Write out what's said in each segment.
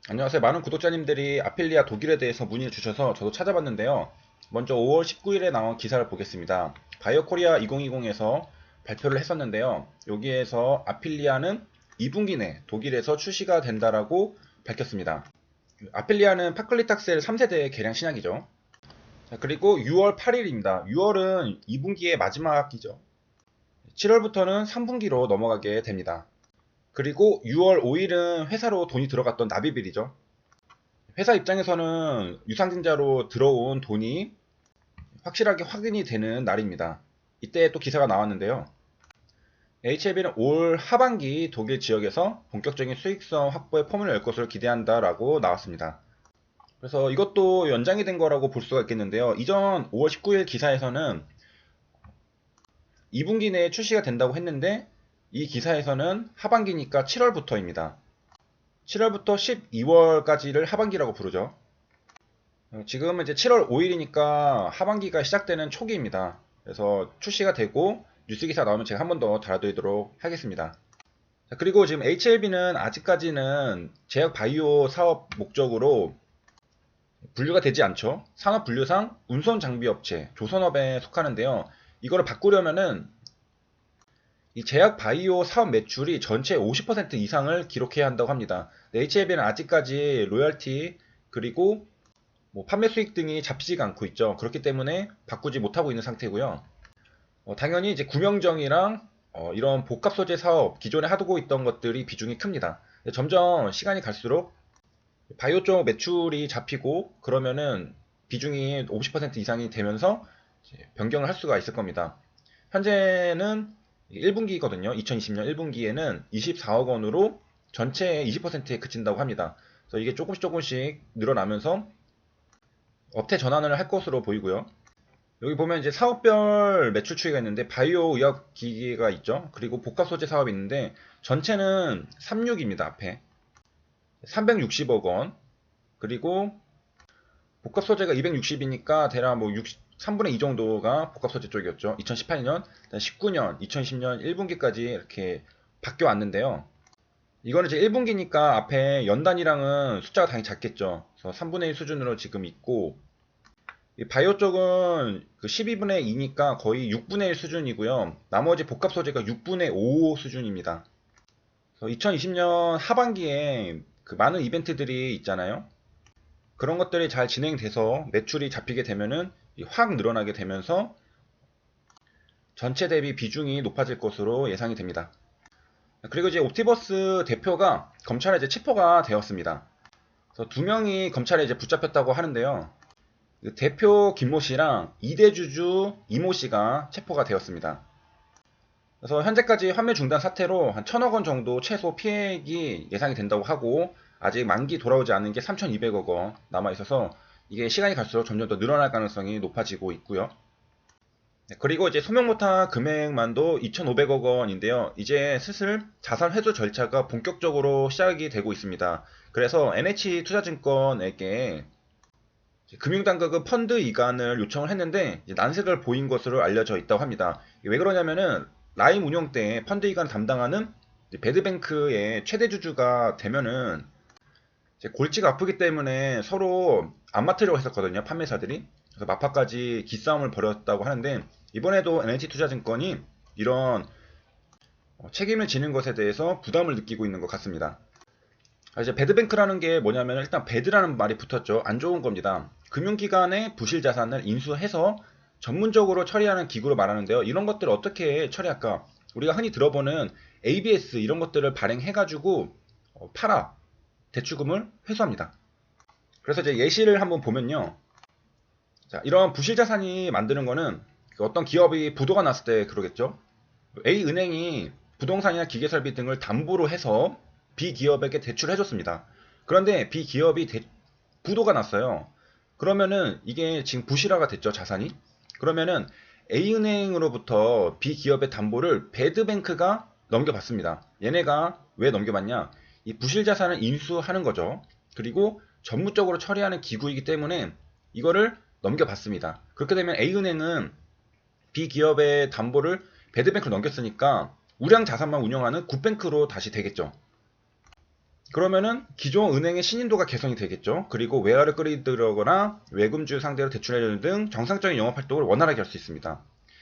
안녕하세요. 많은 구독자님들이 아필리아 독일에 대해서 문의를 주셔서 저도 찾아봤는데요. 먼저 5월 19일에 나온 기사를 보겠습니다. 바이오 코리아 2020에서 발표를 했었는데요. 여기에서 아필리아는 2분기 내 독일에서 출시가 된다라고 밝혔습니다. 아필리아는 파클리탁셀 3세대 개량 신약이죠. 자, 그리고 6월 8일입니다. 6월은 2분기의 마지막이죠. 7월부터는 3분기로 넘어가게 됩니다. 그리고 6월 5일은 회사로 돈이 들어갔던 납입일이죠. 회사 입장에서는 유상증자로 들어온 돈이 확실하게 확인이 되는 날입니다. 이때 또 기사가 나왔는데요. HLB는 올 하반기 독일 지역에서 본격적인 수익성 확보에 포문을 열 것으로 기대한다라고 나왔습니다. 그래서 이것도 연장이 된 거라고 볼 수가 있겠는데요. 이전 5월 19일 기사에서는 2분기 내에 출시가 된다고 했는데 이 기사에서는 하반기니까 7월부터입니다. 7월부터 12월까지를 하반기라고 부르죠. 지금은 이제 7월 5일이니까 하반기가 시작되는 초기입니다. 그래서 출시가 되고 뉴스 기사 나오면 제가 한 번 더 달아드리도록 하겠습니다. 자, 그리고 지금 HLB는 아직까지는 제약 바이오 사업 목적으로 분류가 되지 않죠. 산업 분류상 운송 장비 업체, 조선업에 속하는데요. 이거를 바꾸려면은 이 제약 바이오 사업 매출이 전체 50% 이상을 기록해야 한다고 합니다. HLB는 아직까지 로열티 그리고 판매 수익 등이 잡히지가 않고 있죠. 그렇기 때문에 바꾸지 못하고 있는 상태고요. 당연히 이제 구명정이랑 이런 복합 소재 사업 기존에 하고 있던 것들이 비중이 큽니다. 점점 시간이 갈수록 바이오 쪽 매출이 잡히고 그러면은 비중이 50% 이상이 되면서 변경을 할 수가 있을 겁니다. 현재는 1분기거든요. 2020년 1분기에는 24억 원으로 전체의 20%에 그친다고 합니다. 그래서 이게 조금씩 늘어나면서 업태 전환을 할 것으로 보이고요. 여기 보면 이제 사업별 매출 추이가 있는데 바이오 의학 기기가 있죠. 그리고 복합 소재 사업이 있는데 전체는 36입니다. 앞에 360억 원. 그리고 복합 소재가 260이니까 대략 3분의 2 정도가 복합 소재 쪽이었죠. 2018년, 19년, 2020년 1분기까지 이렇게 바뀌어 왔는데요. 이거는 이제 1분기니까 앞에 연단위랑은 숫자가 당연히 작겠죠. 그래서 3분의 1 수준으로 지금 있고 이 바이오 쪽은 그 12분의 2니까 거의 6분의 1 수준이고요. 나머지 복합 소재가 6분의 5 수준입니다. 그래서 2020년 하반기에 그 많은 이벤트들이 있잖아요. 그런 것들이 잘 진행돼서 매출이 잡히게 되면은 확 늘어나게 되면서 전체 대비 비중이 높아질 것으로 예상이 됩니다. 그리고 이제 옵티버스 대표가 검찰에 이제 체포가 되었습니다. 그래서 두 명이 검찰에 이제 붙잡혔다고 하는데요. 그 대표 김모 씨랑 이대주주 이모 씨가 체포가 되었습니다. 그래서 현재까지 환매 중단 사태로 한 1,000억 원 정도 최소 피해액이 예상이 된다고 하고 아직 만기 돌아오지 않은 게 3,200억 원 남아 있어서 이게 시간이 갈수록 점점 더 늘어날 가능성이 높아지고 있고요. 그리고 이제 소명 못한 금액만도 2,500억 원인데요. 이제 슬슬 자산 회수 절차가 본격적으로 시작이 되고 있습니다. 그래서 NH투자증권에게 금융당국은 펀드 이관을 요청을 했는데 난색을 보인 것으로 알려져 있다고 합니다. 왜 그러냐면은 라임 운영 때 펀드 이관 담당하는 배드뱅크의 최대 주주가 되면은 골치가 아프기 때문에 서로 안 맡으려고 했었거든요. 판매사들이. 그래서 마파까지 기싸움을 벌였다고 하는데 이번에도 NH투자증권이 이런 책임을 지는 것에 대해서 부담을 느끼고 있는 것 같습니다. 이제 배드뱅크라는 게 뭐냐면 일단 배드라는 말이 붙었죠. 안 좋은 겁니다. 금융기관의 부실 자산을 인수해서 전문적으로 처리하는 기구로 말하는데요. 이런 것들을 어떻게 처리할까? 우리가 흔히 들어보는 ABS 이런 것들을 발행해가지고 팔아 대출금을 회수합니다. 그래서 이제 예시를 한번 보면요. 자, 이런 부실 자산이 만드는 거는 어떤 기업이 부도가 났을 때 그러겠죠. A은행이 부동산이나 기계설비 등을 담보로 해서 B기업에게 대출을 해줬습니다. 그런데 B기업이 부도가 났어요. 그러면은 이게 지금 부실화가 됐죠, 자산이. 그러면은 A은행으로부터 B기업의 담보를 배드뱅크가 넘겨받습니다. 얘네가 왜 넘겨받냐? 이 부실 자산을 인수하는 거죠. 그리고 전무적으로 처리하는 기구이기 때문에 이거를 넘겨받습니다. 그렇게 되면 A은행은 B기업의 담보를 배드뱅크로 넘겼으니까 우량 자산만 운영하는 굿뱅크로 다시 되겠죠. 그러면은 기존 은행의 신인도가 개선이 되겠죠. 그리고 외화를 끌어들이거나 외금주 상대로 대출하려는 등 정상적인 영업 활동을 원활하게 할 수 있습니다.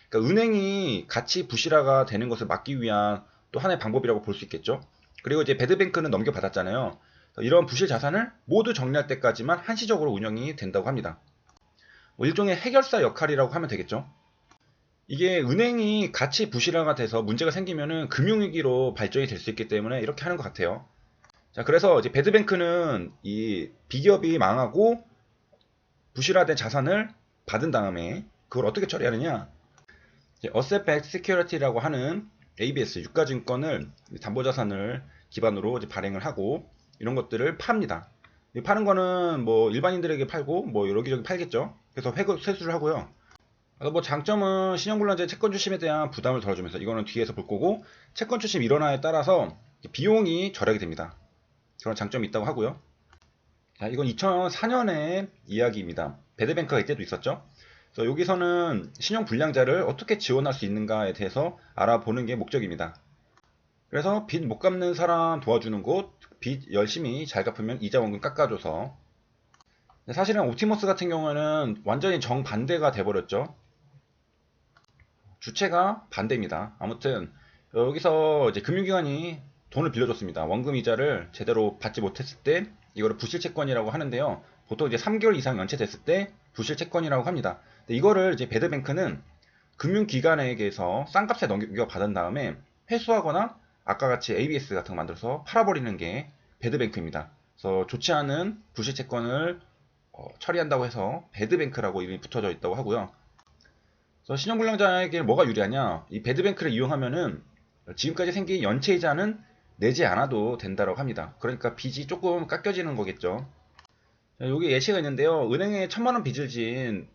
그러니까 은행이 가치 부실화가 되는 것을 막기 위한 또 하나의 방법이라고 볼 수 있겠죠. 그리고 이제 배드뱅크는 넘겨받았잖아요. 이런 부실 자산을 모두 정리할 때까지만 한시적으로 운영이 된다고 합니다. 뭐 일종의 해결사 역할이라고 하면 되겠죠. 이게 은행이 가치 부실화가 돼서 문제가 생기면은 금융위기로 발전이 될 수 있기 때문에 이렇게 하는 것 같아요. 자, 그래서 이제 배드뱅크는 이 비기업이 망하고 부실화된 자산을 받은 다음에 그걸 어떻게 처리하느냐? Asset Backed Security라고 하는 ABS 유가증권을 담보자산을 기반으로 이제 발행을 하고 이런 것들을 팝니다. 파는 거는 뭐 일반인들에게 팔고 뭐 여기저기 팔겠죠. 그래서 회수를 하고요. 뭐 장점은 신용불량자 채권 주심에 대한 부담을 덜어주면서 이거는 뒤에서 볼 거고 채권 주심 일원화에 따라서 비용이 절약이 됩니다. 그런 장점이 있다고 하고요. 자, 이건 2004년의 이야기입니다. 배드뱅크가 이때도 있었죠. 그래서 여기서는 신용불량자를 어떻게 지원할 수 있는가에 대해서 알아보는 게 목적입니다. 그래서 빚 못 갚는 사람 도와주는 곳, 빚 열심히 잘 갚으면 이자 원금 깎아줘서. 사실은 옵티머스 같은 경우는 완전히 정반대가 돼버렸죠. 주체가 반대입니다. 아무튼 여기서 이제 금융기관이 돈을 빌려줬습니다. 원금 이자를 제대로 받지 못했을 때 이거를 부실채권이라고 하는데요. 보통 이제 3개월 이상 연체됐을 때 부실채권이라고 합니다. 근데 이거를 이제 배드뱅크는 금융기관에게서 싼 값에 넘겨받은 다음에 회수하거나 아까 같이 ABS 같은 거 만들어서 팔아버리는 게 배드뱅크입니다. 그래서 좋지 않은 부실채권을 처리한다고 해서 배드뱅크라고 이름이 붙어져 있다고 하고요. 그래서 신용불량자에게 뭐가 유리하냐? 이 배드뱅크를 이용하면은 지금까지 생긴 연체이자는 내지 않아도 된다고 합니다. 그러니까 빚이 조금 깎여지는 거겠죠. 여기 예시가 있는데요. 은행에 1,000만 원 빚을 진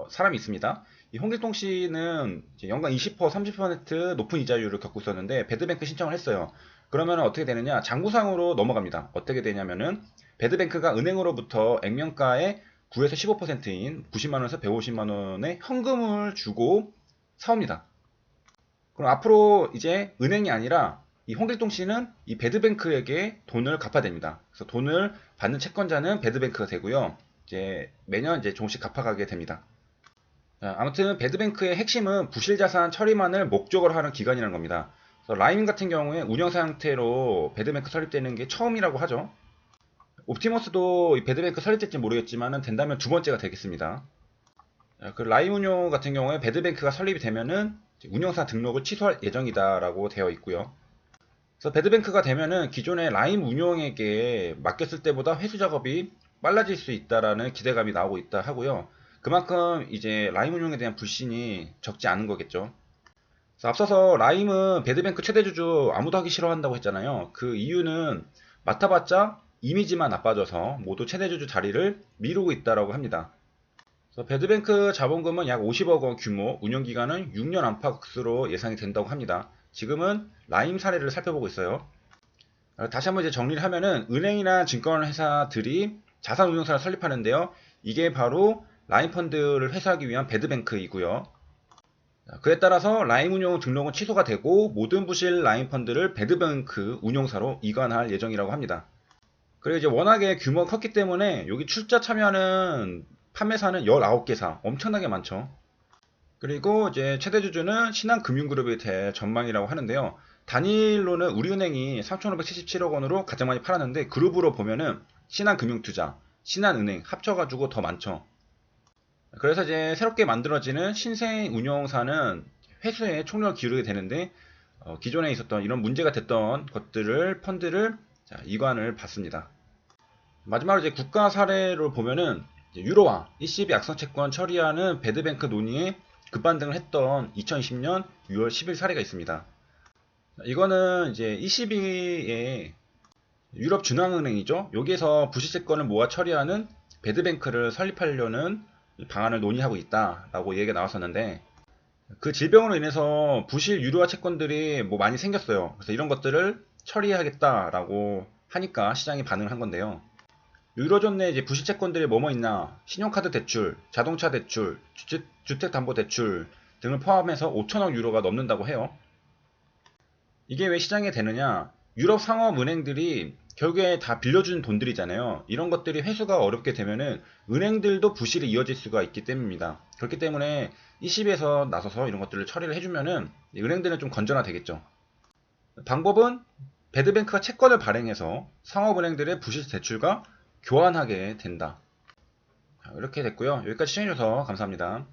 사람이 있습니다. 이 홍길동 씨는 연간 20%, 30% 높은 이자율을 겪고 있었는데 배드뱅크 신청을 했어요. 그러면 어떻게 되느냐? 장부상으로 넘어갑니다. 어떻게 되냐면은 배드뱅크가 은행으로부터 액면가의 9에서 15%인 90만 원에서 150만 원의 현금을 주고 사옵니다. 그럼 앞으로 이제 은행이 아니라 이 홍길동 씨는 이 배드뱅크에게 돈을 갚아야 됩니다. 그래서 돈을 받는 채권자는 배드뱅크가 되고요. 이제 매년 이제 조금씩 갚아가게 됩니다. 아무튼 배드뱅크의 핵심은 부실자산 처리만을 목적으로 하는 기관이라는 겁니다. 그래서 라임 같은 경우에 운영 상태로 배드뱅크 설립되는 게 처음이라고 하죠. 옵티머스도 배드뱅크 설립될지 모르겠지만 된다면 두 번째가 되겠습니다. 그 라임 운용 같은 경우에 배드뱅크가 설립이 되면은 운영사 등록을 취소할 예정이다라고 되어 있고요. 그래서 배드뱅크가 되면은 기존의 라임 운용에게 맡겼을 때보다 회수 작업이 빨라질 수 있다라는 기대감이 나오고 있다 하고요. 그만큼 이제 라임 운용에 대한 불신이 적지 않은 거겠죠. 그래서 앞서서 라임은 배드뱅크 최대주주 아무도 하기 싫어한다고 했잖아요. 그 이유는 맡아봤자 이미지만 나빠져서 모두 최대주주 자리를 미루고 있다라고 합니다. 그래서 배드뱅크 자본금은 약 50억 원 규모, 운영기간은 6년 안팎으로 예상이 된다고 합니다. 지금은 라임 사례를 살펴보고 있어요. 다시 한번 이제 정리를 하면은 은행이나 증권회사들이 자산운용사를 설립하는데요. 이게 바로 라임 펀드를 회수하기 위한 배드뱅크이고요. 그에 따라서 라임 운용 등록은 취소가 되고 모든 부실 라임 펀드를 배드뱅크 운용사로 이관할 예정이라고 합니다. 그리고 이제 워낙에 규모가 컸기 때문에 여기 출자 참여하는 판매사는 19개사, 엄청나게 많죠. 그리고 이제 최대 주주는 신한금융그룹이 될 전망이라고 하는데요. 단일로는 우리은행이 3,577억 원으로 가장 많이 팔았는데 그룹으로 보면은 신한금융투자, 신한은행 합쳐가지고 더 많죠. 그래서 이제 새롭게 만들어지는 신생 운용사는 회수에 총력을 기울이게 되는데 기존에 있었던 이런 문제가 됐던 것들을 펀드를 이관을 받습니다. 마지막으로 이제 국가 사례를 보면은 유로화, ECB 악성채권 처리하는 배드뱅크 논의에 급반등을 했던 2020년 6월 10일 사례가 있습니다. 이거는 이제 ECB의 유럽 중앙은행이죠. 여기에서 부실채권을 모아 처리하는 배드뱅크를 설립하려는 방안을 논의하고 있다라고 얘기가 나왔었는데 그 질병으로 인해서 부실 유료화 채권들이 뭐 많이 생겼어요. 그래서 이런 것들을 처리하겠다라고 하니까 시장이 반응을 한 건데요. 유로존 내 이제 부실 채권들이 뭐뭐 있나? 신용카드 대출, 자동차 대출, 주택담보대출 등을 포함해서 5천억 유로가 넘는다고 해요. 이게 왜 시장에 되느냐? 유럽 상업은행들이 결국에 다 빌려준 돈들이잖아요. 이런 것들이 회수가 어렵게 되면은 은행들도 부실이 이어질 수가 있기 때문입니다. 그렇기 때문에 ECB에서 나서서 이런 것들을 처리를 해주면은 은행들은 좀 건전화되겠죠. 방법은 배드뱅크가 채권을 발행해서 상업은행들의 부실 대출과 교환하게 된다. 이렇게 됐고요. 여기까지 시청해주셔서 감사합니다.